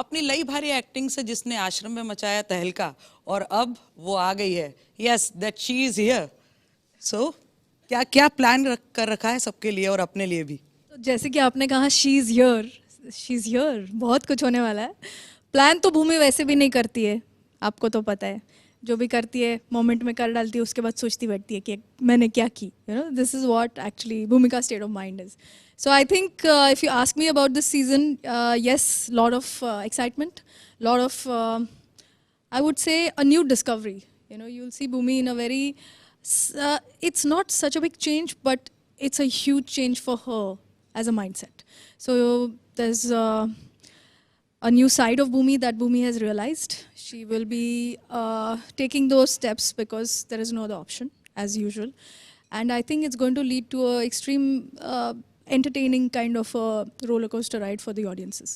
अपनी लई भारी एक्टिंग से जिसने आश्रम में मचाया तहलका और अब वो आ गई है, yes that she is here. So क्या क्या प्लान कर रखा है सबके लिए और अपने लिए भी? तो जैसे कि आपने कहा शी इज़ हियर, बहुत कुछ होने वाला है। प्लान तो भूमि वैसे भी नहीं करती है, आपको तो पता है। जो भी करती है मोमेंट में कर डालती है, उसके बाद सोचती बैठती है कि मैंने क्या की। दिस इज़ व्हाट एक्चुअली भूमिका state of mind is. So I think if you ask me about this season, yes, lot of excitement, lot of I would say a new discovery. You'll see Bhumi in a very it's not such a big change, but it's a huge change for her as a mindset. So there's a new side of Bhumi that Bhumi has realized. She will be taking those steps because there is no other option as usual. And I think it's going to lead to a extreme entertaining kind of a roller coaster ride for the audiences.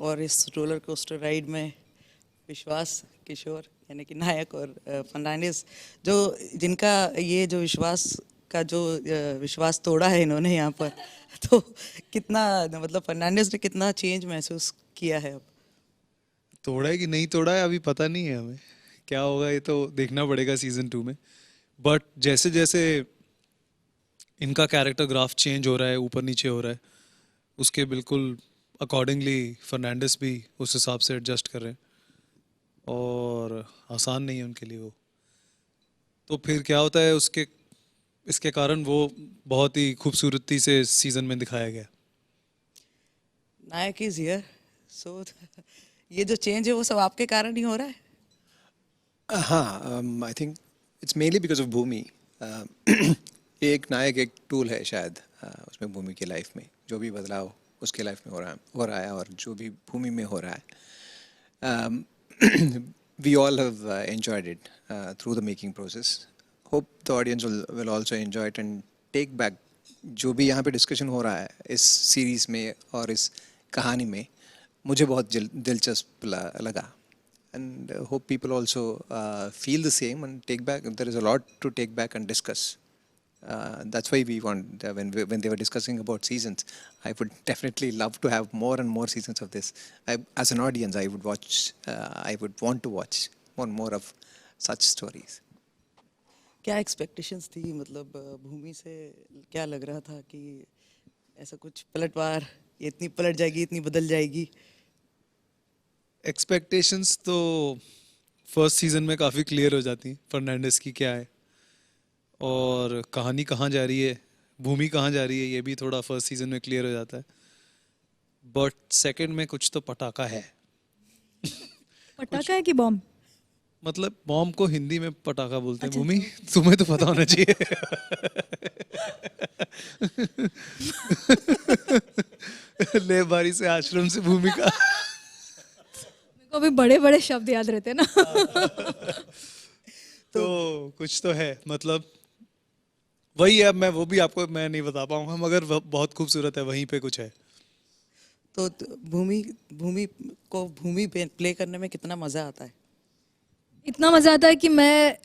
और इस roller coaster ride में विश्वास किशोर यानी कि नायक और फर्नांडिस जो जिनका ये जो विश्वास तोड़ा है इन्होंने यहाँ पर, तो कितना मतलब फर्नांडिस ने कितना चेंज महसूस किया है अब? तोड़ा है कि नहीं तोड़ा है अभी पता नहीं है हमें, क्या होगा ये तो देखना पड़ेगा सीजन 2 में। बट जैसे जैसे इनका कैरेक्टर ग्राफ चेंज हो रहा है, ऊपर नीचे हो रहा है, उसके बिल्कुल अकॉर्डिंगली फर्नांडिस भी उस हिसाब से एडजस्ट कर रहे हैं और आसान नहीं है उनके लिए वो। तो फिर क्या होता है इसके कारण वो बहुत ही खूबसूरती से सीजन में दिखाया गया। नायक इज हियर, सो ये जो चेंज है वो सब आपके कारण ही हो रहा है? हाँ, I think it's mainly because of Bhumi. एक नायक एक टूल है शायद उसमें भूमि की लाइफ में, जो भी बदलाव उसके लाइफ में हो रहा है और जो भी भूमि में हो रहा है, we all have enjoyed it through the making process. Hope the audience will also enjoy it and take back जो भी यहाँ पे डिस्कशन हो रहा है इस सीरीज में और इस कहानी में, मुझे बहुत दिलचस्प लगा. And hope people also feel the same and take back. There is a lot to take back and discuss. That's why we want, when they were discussing about seasons, I would definitely love to have more and more seasons of this. As an audience, I would want to watch more and more of such stories. क्या expectations थी, मतलब भूमि से क्या लग रहा था कि ऐसा कुछ पलटवार, ये इतनी पलट जाएगी, इतनी बदल जाएगी? एक्सपेक्टेशंस तो फर्स्ट सीजन में काफ़ी क्लियर हो जाती, फर्नांडिस की क्या है और कहानी कहाँ जा रही है, भूमि कहाँ जा रही है, ये भी थोड़ा फर्स्ट सीजन में क्लियर हो जाता है. बट सेकंड में कुछ तो पटाखा है. पटाखा है कि बॉम्ब? मतलब बॉम्ब को हिंदी में पटाखा बोलते हैं. भूमि, तुम्हें तो पता होना चाहिए. ले बारी से आश्रम से भूमिका. मेरे को अभी बड़े बड़े शब्द याद रहते हैं ना. तो कुछ तो है, मतलब वही है. मैं वो भी आपको मैं नहीं बता पाऊंगा, मगर बहुत खूबसूरत है, वहीं पे कुछ है. तो भूमि प्ले करने में कितना मजा आता है? इतना मज़ा आता है कि मैं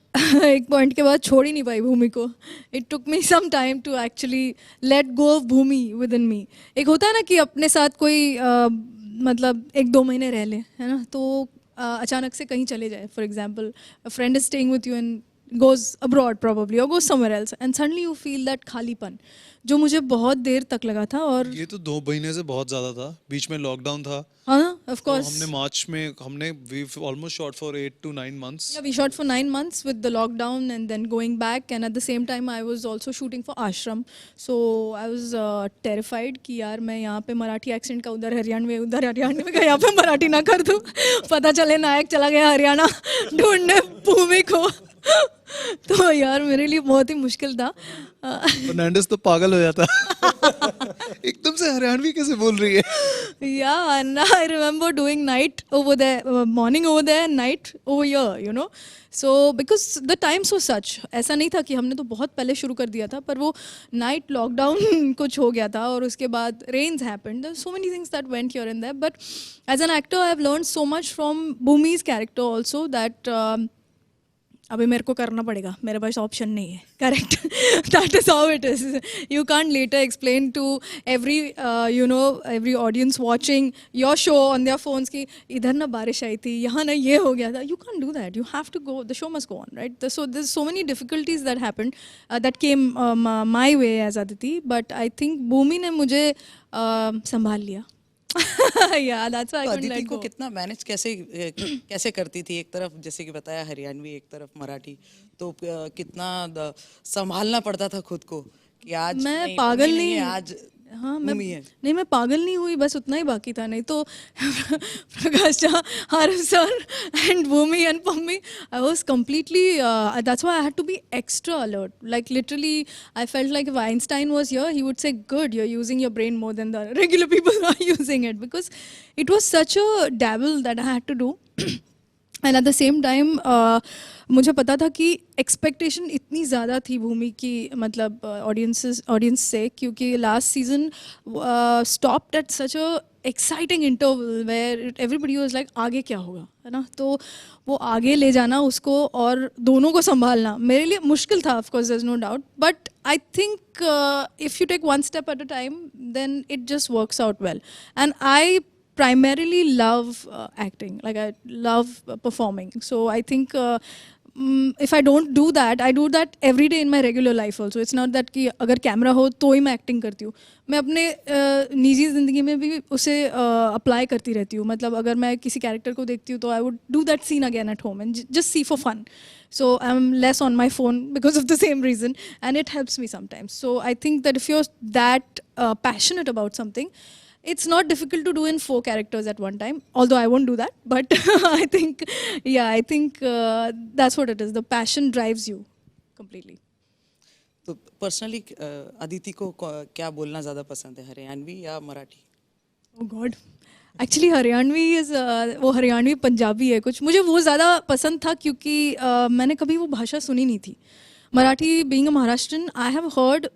एक पॉइंट के बाद छोड़ ही नहीं पाई भूमि को. It took me some time to actually let go of Bhumi within me. एक होता है ना कि अपने साथ कोई मतलब 1-2 महीने रह ले, है ना, तो अचानक से कहीं चले जाए. For example, a friend is staying with you and goes abroad probably or goes somewhere else and suddenly you feel that खालीपन, जो मुझे बहुत देर तक लगा था. और ये तो 2 महीने से बहुत ज्यादा था. बीच में लॉकडाउन था. हाँ ना, of course. हमने मार्च में we've almost shot for 8 to 9 months. Yeah, we shot for 9 months with the lockdown and then going back, and at the same time I was also shooting for Ashram. So I was terrified कि यार मैं यहाँ पे Marathi accent का उधर हरियाणवी का यहाँ पे मराठी ना कर दूँ. पता चले नायक चला गया हरियाणा ढूंढने भूमि को. तो यार मेरे लिए बहुत ही मुश्किल था. फर्नांडिस तो पागल हो जाता. एकदम से हरियाणवी कैसे बोल रही है. Yeah, and I remember doing night over there, morning over there, night over here, you know. So because the times were such, ऐसा नहीं था कि हमने तो बहुत पहले शुरू कर दिया था, पर वो night lockdown कुछ हो गया था और उसके बाद rains happened. There were so many things that went here and there. But as an actor, I have learned so much from Bhumi's character also that अभी मेरे को करना पड़ेगा, मेरे पास ऑप्शन नहीं है. Correct. That is how it is. You can't later explain to every every audience watching your show on their phones कि इधर ना बारिश आई थी, यहाँ ना ये हो गया था. You can't do that. You have to go, the show must go on, right? So there so many difficulties that happened, that came my way as Aditi. But I think Bhumi ने मुझे संभाल लिया. Yeah, that's why I तो couldn't Aditi let को go. कितना manage कैसे करती थी? एक तरफ जैसे कि बताया हरियाणवी, एक तरफ मराठी, तो कितना संभालना पड़ता था खुद को कि आज मैं नहीं, पागल भूमि नहीं है, हूँ. आज हाँ, मैं भूमि है. नहीं, मैं पागल नहीं हुई, बस उतना ही बाकी था. नहीं तो Prakash Jha, Aarav sir and Bhumi and Pammi, I was completely, that's why I had to be extra alert. Like literally I felt like if Einstein was here he would say good, you are using your brain more than the regular people are using it, because it was such a devil that I had to do. And at the same time मुझे पता था कि expectation इतनी ज़्यादा थी भूमि की, मतलब audience से, क्योंकि last season stopped at such a exciting interval where everybody was like आगे क्या होगा, है ना? तो वो आगे ले जाना उसको और दोनों को संभालना मेरे लिए मुश्किल था, of course there is no doubt. But I think if you take one step at a time then it just works out well. And I primarily love acting, like I love performing. So I think if I don't do that, I do that every day in my regular life also. It's not that कि अगर camera हो तो ही मैं acting करती हूँ. मैं अपने निजी ज़िंदगी में भी उसे अप्लाई करती रहती हूँ. मतलब अगर मैं किसी कैरेक्टर को देखती हूँ तो I would do that scene again at home and just see for fun. So I'm less on my phone because of the same reason, and it helps me sometimes. So I think that if you're that passionate about something, it's not difficult to do in 4 characters at one time, although I won't do that. But I think that's what it is. The passion drives you completely. तो personally Aditi को क्या बोलना ज़्यादा पसंद है, हरियाणवी या Marathi? Oh God. Actually Haryanvi वो हरियाणवी पंजाबी है कुछ, मुझे वो ज़्यादा पसंद था क्योंकि मैंने कभी वो भाषा सुनी नहीं थी. Marathi, being a Maharashtrian, I have heard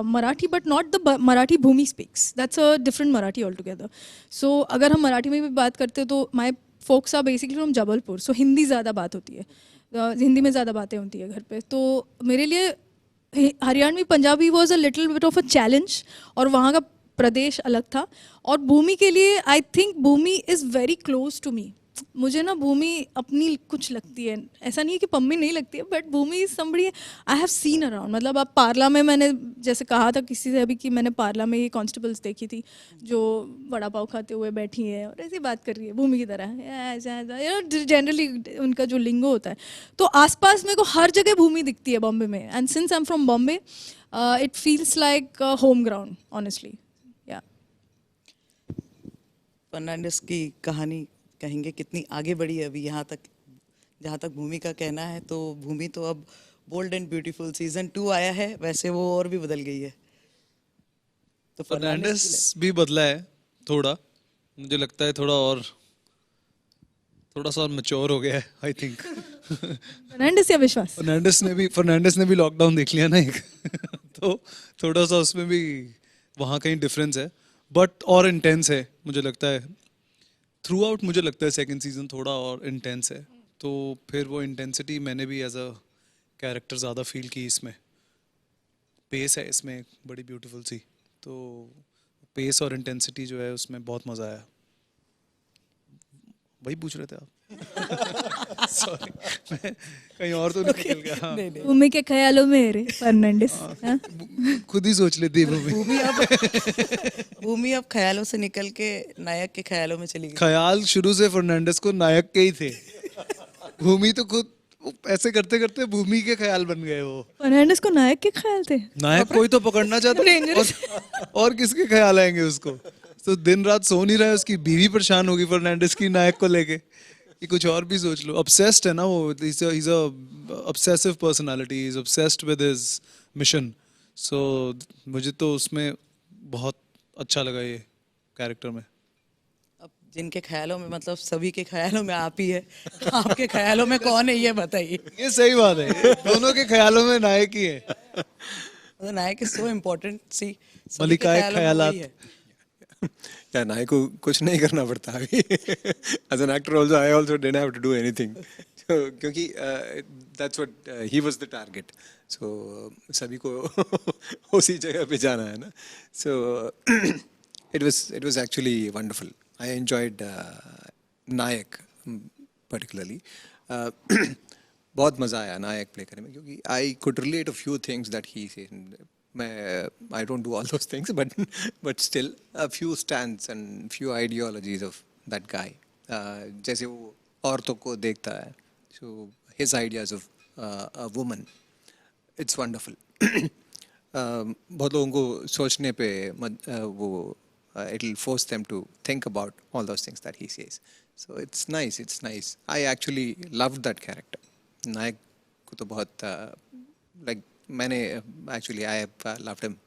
Marathi, but not the Marathi Bhumi speaks. That's a different Marathi altogether. So अगर हम मराठी में भी बात करते हैं तो my folks are basically from Jabalpur, so Hindi ज़्यादा बात होती है, हिंदी में ज़्यादा बातें होती है घर पे. तो मेरे लिए Haryanvi Punjabi was a little bit of a challenge, और वहाँ का प्रदेश अलग था. और भूमि के लिए I think Bhumi is very close to me. मुझे ना भूमि अपनी कुछ लगती है, ऐसा नहीं है कि पम्मी नहीं लगती है, but Bhumi is somebody I have seen around. मतलब आप पार्ला में, मैंने जैसे कहा था किसी से अभी कि मैंने पार्ला में ये कॉन्स्टेबल्स देखी थी जो वड़ा पाव खाते हुए बैठी है और ऐसी बात कर रही है भूमि की तरह. जनरली उनका जो लिंगो होता है, तो आसपास मेरे को हर जगह भूमि दिखती है बॉम्बे में. And since I am from Bombay, it feels like home ground honestly. या फर्नांडिस की कहानी कहेंगे कितनी आगे बढ़ी है अभी यहाँ तक, जहाँ तक भूमि का कहना है. तो भूमि तो अब बोल्ड एंड ब्यूटीफुल सीजन 2 आया है, वैसे वो और भी बदल गई है. तो फर्नांडिस भी बदला है थोड़ा, मुझे लगता है थोड़ा सा और मैच्योर हो गया है, आई थिंक. फर्नांडिस या विश्वास? फर्नांडिस ने भी लॉकडाउन देख लिया ना एक तो थोड़ा सा उसमें भी वहाँ कहीं डिफरेंस है, बट और इंटेंस है मुझे लगता है. थ्रू आउट मुझे लगता है सेकंड सीजन थोड़ा और इंटेंस है, तो फिर वो इंटेंसिटी मैंने भी एज अ कैरेक्टर ज़्यादा फील की इसमें. पेस है इसमें बड़ी ब्यूटीफुल सी, तो पेस और इंटेंसिटी जो है उसमें बहुत मज़ा आया. वही पूछ रहे थे आप? सॉरी, मैं कहीं और तो नहीं निकल गया. हाँ. भूमि के ख्यालों में रे फर्नांडिस. खुद ही सोच लेती है भूमि अब ख्यालों से निकल के नायक के ख्यालों में चली गई. ख्याल शुरू से फर्नांडिस को नायक के ही थे. भूमि तो खुद ऐसे करते करते भूमि के ख्याल बन गए. वो फर्नांडिस को नायक के ख्याल थे. नायक कोई तो पकड़ना चाहता और किसके ख्याल आएंगे उसको. तो दिन रात सो नहीं रहा है, उसकी बीवी परेशान होगी फर्नांडिस की नायक को लेके कि कुछ और भी सोच लो. ऑब्सेस्ड है ना वो, he's a obsessive personality, he's obsessed with his mission. So मुझे तो उसमें बहुत अच्छा लगा ये कैरेक्टर में. अब जिनके ख्यालों में, मतलब सभी के ख्यालों में आप ही है, आपके ख्यालों में कौन है ये बताइए. ये सही बात है, दोनों के ख्यालों में नायक ही है. तो नायक इज सो इम्पोर्टेंट. सी मलिकाए ख्यालात. या नायक को कुछ नहीं करना पड़ता अभी. As an actor also I also didn't have to do anything, So, क्योंकि that's what he was the target. So सभी को उसी जगह पे जाना है ना. So it was actually wonderful. I enjoyed Nayak particularly. Uh, बहुत मज़ा आया नायक प्ले करने में क्योंकि I could relate a few things that he said. I don't do all those things, but still a few stands and few ideologies of that guy. जैसे वो औरतों को देखता है, so his ideas of a woman, it's wonderful. बहुत लोगों को सोचने पे वो it'll force them to think about all those things that he says. So it's nice. I actually loved that character. नायक को तो बहुत like मैंने actually I have loved him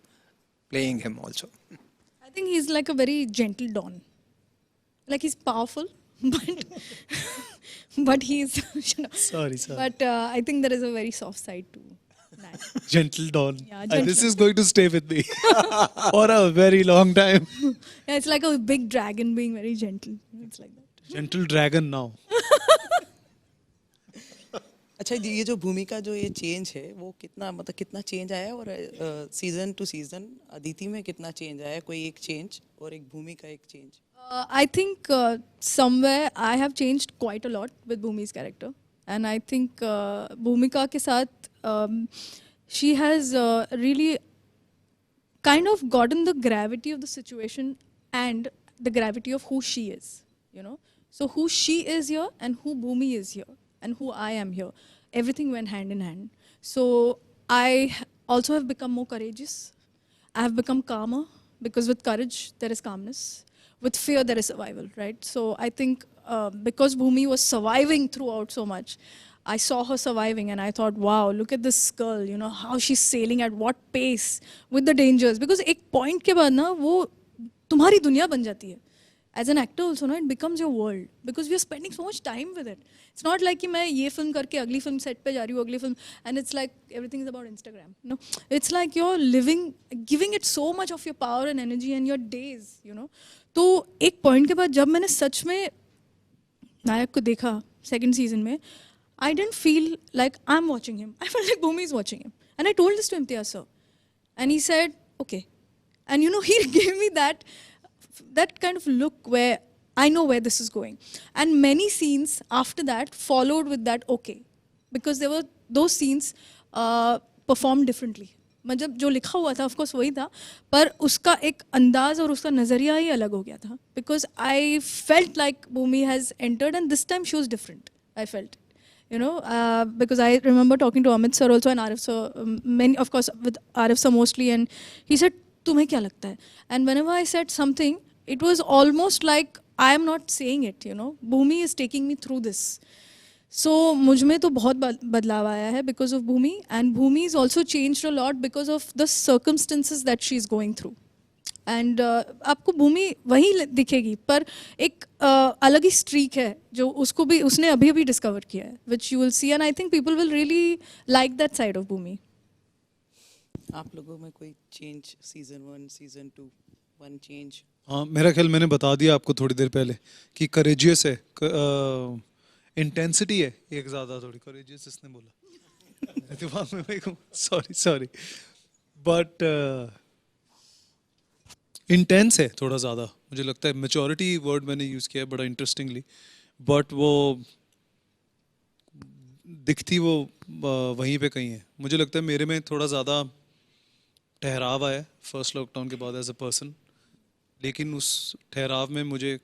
playing him also. I think he's like a very gentle Don. Like he's powerful, but he's Sorry. But I think there is a very soft side to that. Gentle Dawn. Yeah, And gentle. this is going to stay with me for a very long time. Yeah, it's like a big dragon being very gentle. It's like that. Gentle dragon now. अच्छा ये जो भूमिका जो ये change है वो कितना मतलब कितना चेंज आया है और सीजन टू सीजन अदिति में कितना चेंज आया है, कोई एक चेंज और एक भूमिका एक change? I think somewhere I have changed quite a lot with Bhumi's character, and I think Bhumika ke saath she has really kind of gotten the gravity of the situation and the gravity of who she is, you know. So who she is here and who Bhumi is here and who I am here, everything went hand in hand. So I also have become more courageous. I have become calmer because with courage there is calmness. With fear there is survival, right? So I think because Bhumi was surviving throughout so much, I saw her surviving and I thought, wow, look at this girl, you know, how she's sailing at what pace with the dangers. Because एक point के बाद ना वो तुम्हारी दुनिया बन जाती है. As an actor also, no, it becomes your world because we are spending so much time with it. It's not like कि मैं ये film करके अगली film set पे जा रही हूँ, अगली film, and it's like everything is about Instagram. No, it's like you're living, giving it so much of your power and energy and your days, you know. तो एक point के बाद जब मैंने सच में नायक को देखा second season में, I didn't feel like I'm watching him. I felt like Bhumi is watching him. And I told this to Imtiaz sir. And he said, okay. And you know, he gave me that kind of look where I know where this is going. And many scenes after that followed with that okay. Because there were those scenes performed differently. मतलब जो लिखा हुआ था, of course वही था, पर उसका एक अंदाज और उसका नज़रिया ही अलग हो गया था. Because I felt like Bhumi has entered and this time she was different. I felt. You know, because I remember talking to Amit sir also and Arif sir, many, of course with Arif sir mostly, and he said, तुम्हें क्या लगता है? And whenever I said something, it was almost like I am not saying it, you know. Bhumi is taking me through this. So मुझ में तो बहुत बदलाव आया है because of Bhumi, and Bhumi is also changed a lot because of the circumstances that she is going through. And आपको भूमि वही दिखेगी पर एक अलग ही स्ट्रीक है जो उसको भी उसने अभी अभी डिस्कवर किया है which you will see and I think people will really like that side of Bhumi. आप लोगों में कोई change season 1 season 2 one change? हाँ, मेरा ख्याल मैंने बता दिया आपको थोड़ी देर पहले कि करेजियस है, इंटेंसिटी है एक ज़्यादा थोड़ी. करेजियस इसने बोला दिमाग में मेरे सॉरी बट इंटेंस है थोड़ा ज़्यादा. मुझे लगता है मैच्योरिटी वर्ड मैंने यूज़ किया है बड़ा इंटरेस्टिंगली, बट वो दिखती वो वहीं पे कहीं है. मुझे लगता है मेरे में थोड़ा ज़्यादा ठहराव आया फर्स्ट लॉकडाउन के बाद एज अ पर्सन, लेकिन उस ठहराव में मुझे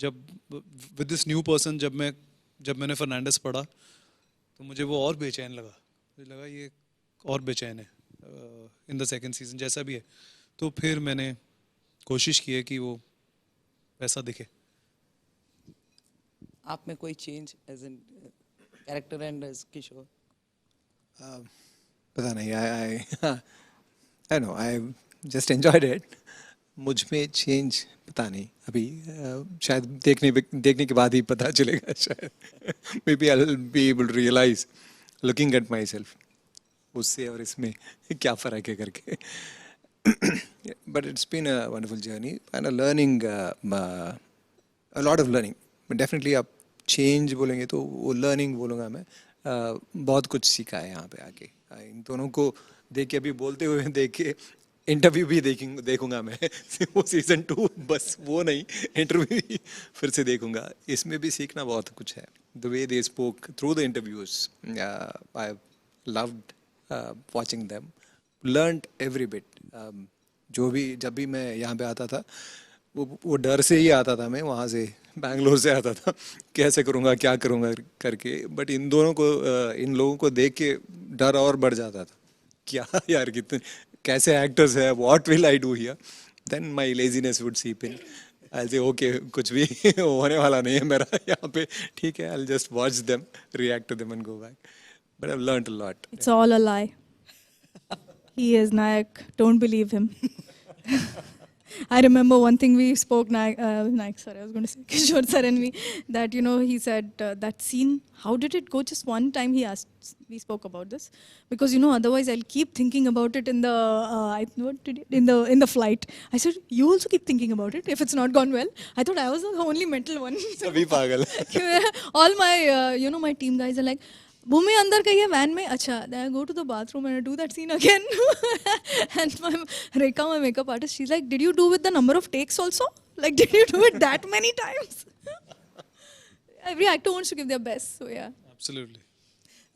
जब विद दिस न्यू पर्सन जब मैंने फर्नांडिस पढ़ा तो मुझे वो और बेचैन लगा. मुझे लगा ये और बेचैन है इन द सेकेंड सीजन जैसा भी है. तो फिर मैंने कोशिश की है कि वो वैसा दिखे. आप में कोई change as an character and as Kishore? पता नहीं, I know, I just enjoyed it. मुझ में चेंज पता नहीं अभी, शायद देखने के बाद ही पता चलेगा शायद. Maybe I'll be able to realize looking at myself उससे और इसमें क्या फ़र्क है करके. But it's been a wonderful journey and a learning, a lot of learning. But definitely आप चेंज बोलेंगे तो वो लर्निंग बोलूँगा मैं, बहुत कुछ सीखा है यहाँ पे आके। इन दोनों को देख के, अभी बोलते हुए देख के, इंटरव्यू भी देखूंगा मैं वो सीज़न 2, बस वो नहीं, इंटरव्यू भी फिर से देखूंगा। इसमें भी सीखना बहुत कुछ है। The way they spoke through the interviews, I loved watching them, learned every bit. जो भी, जब भी मैं यहाँ पे आता था, वो डर से ही आता था। मैं वहाँ से बैंगलोर से आता था, कैसे करूँगा क्या करूँगा करके। बट इन दोनों को, इन लोगों को देख के डर और बढ़ जाता था, क्या यार कितने कैसे एक्टर्स है, what will I do here. Then my laziness would seep in, I will say okay कुछ भी होने वाला नहीं है मेरा यहाँ पे, ठीक है, I will just watch them, react to them and go back. But I have learned a lot. It's all a lie. He is Nayak. Don't believe him. I remember one thing we spoke, Nayak, sorry, I was going to say Kishore sir and me, that, you know, he said that scene, how did it go? Just one time he asked, we spoke about this, because, you know, otherwise I'll keep thinking about it in the, in the flight. I said, you also keep thinking about it if it's not gone well. I thought I was the only mental one. सभी पागल। All my, you know, my team guys are like, भूमि अंदर गई है van में, अच्छा I go to the bathroom and I do that scene again and my Rekha, my makeup artist, she is like, did you do with the number of takes also, like did you do it that many times? Every actor wants to give their best, so yeah absolutely.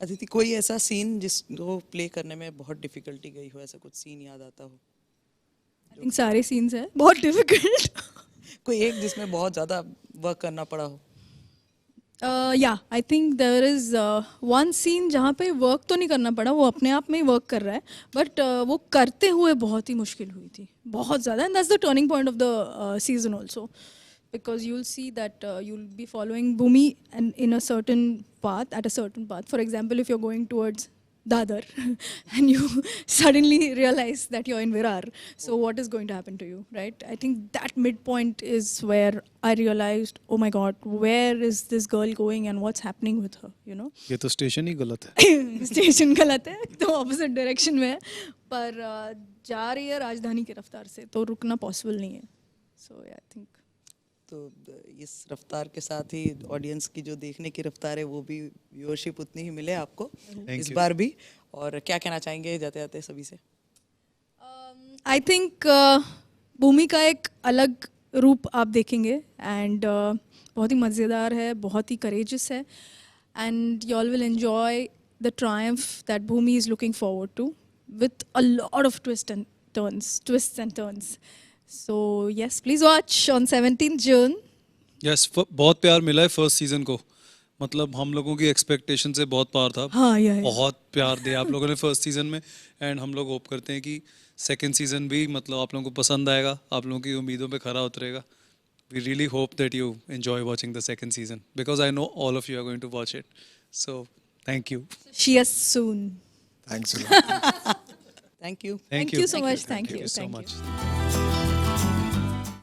Aditi, कोई ऐसा scene जिसको play करने में बहुत difficulty गई हो, ऐसा कुछ सीन याद आता हो? आई थिंक सारे सीन्स हैं बहुत डिफिकल्ट। कोई एक जिसमें बहुत ज़्यादा वर्क करना पड़ा हो? या I think there is one scene जहाँ पे वर्क तो नहीं करना पड़ा, वो अपने आप में ही वर्क कर रहा है, बट वो करते हुए बहुत ही मुश्किल हुई थी, बहुत ज़्यादा। And that's the turning point of the season also, because you'll see that you'll be following Bhumi and in a certain path, at a certain path. For example, if you're going towards Dadar and you suddenly realize that you're in Virar, so what is going to happen to you, right? I think that midpoint is where I realized, oh my God, where is this girl going and what's happening with her, you know? ये तो station ही गलत है। Station गलत है तो opposite direction में है, पर जा रही है राजधानी की रफ्तार से, तो रुकना पॉसिबल नहीं है। सो आई थिंक तो इस रफ्तार के साथ ही ऑडियंस की जो देखने की रफ्तार है, वो भी व्यूअरशिप उतनी ही मिले आपको इस बार भी। और क्या कहना चाहेंगे जाते जाते सभी से? आई थिंक भूमि का एक अलग रूप आप देखेंगे, एंड बहुत ही मज़ेदार है, बहुत ही करेजियस है, and you all will enjoy the triumph that Bhumi is looking forward to with a lot of twists and turns. So yes, please watch on 17th June. Yes, बहुत प्यार मिला है फर्स्ट सीजन को, मतलब हम लोगों की एक्सपेक्टेशन से बहुत पार था। हाँ, या बहुत प्यार दिया आप लोगों ने फर्स्ट सीजन में, एंड हम लोग होप करते हैं कि सेकंड सीजन भी मतलब आप लोगों को पसंद आएगा, आप लोगों की उम्मीदों पे खरा उतरेगा। We really hope that you enjoy watching the second season, because I know all of you are going to watch it. So thank you. See us soon. Thanks a lot. Thank you. Thank you so much. Thank you. so Thank much. you.